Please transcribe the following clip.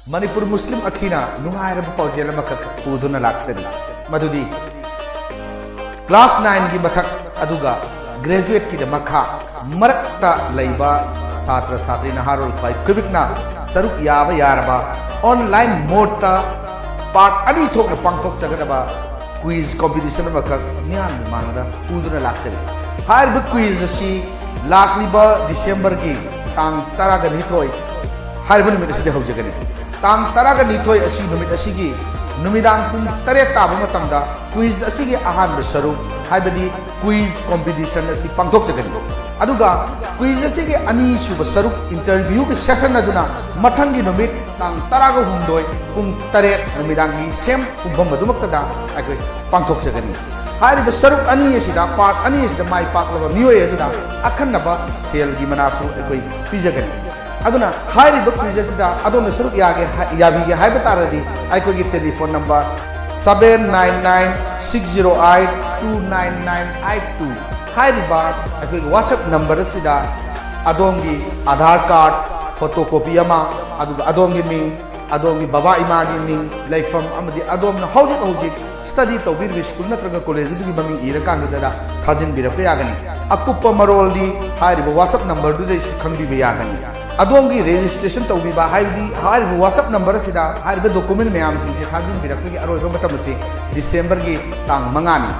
मणिपुर मुस्लिम अखीना नुंगाइरब पाउजेल मखक पुदुना लाक्सरी मदुदी class 9 की मखक अदुगा graduate की मखा मरकता लैबा छात्र छात्री नहारोल फाइ कुबिकना सरुक याबा यारबा ऑनलाइन मोडता पार्ट अनी थोकना पांगथोक जगदबा क्विज कॉम्पिटिशन मखक म्यान मांगदा पुदुना लाक्सरी हाइरब क्विज असी लाखलिबा दिसंबर की तांग 10 ga nithoi हाइरब नुमित असी हौजगनी तांग 10 ga nithoi असी नुमित असी की नुमिदांग पुंग 3 ताबा मतमदा क्विज असी की अहानब सरुक हाइबदी क्विज कॉम्पिटिशन असी पांगथोक जगनी अदुगा क्विज असी के अनी सुब सरुक इंटरव्यू के सेशन अदुना मथंगी नुमित तांग 10 ga humdoi पुंग 3 नुमिदांगी सेम पुंबम मदुमक्तदा अखोय पांगथोक जगनी हारिब सरुक अनी असिदा पार्ट अनी असिदा माइ पाकलबा मियोय अदुना अखन्नबा सेल की मनासु अखोय पिजगनी अदुना हारिब क्विज असिदा अदोम सरुक यागे याबिगे हाइब तारदी अखोय की टेलीफोन नंबर 799608299982 हारिबा अखोय व्हाट्सएप नंबर असिदा अदोम की आधार कार्ड फोटोकॉपी अमा अदुगा अदोम की मिंग अदोम की बाबा इमा की मिंग लाइफम अमदी अदोम न हौजिक हौजिक स्टडी तौबीर स्कूल नत्रगा कॉलेज दुगी ममिंग इरकांगदा थाजिन बिरप यागनी अकुप मरोलदी हारिब व्हाट्सएप नंबर दुदे खंगबी यागनी अदोम की रजिस्ट्रेशन तौबीबा हाइबदी हारिब व्हाट्सएप नंबर सिदा हारिब डॉक्यूमेंट मयाम सिंसे थाजिन बिरप की अरोइबा मतम से दिसंबर की तांग 5 नि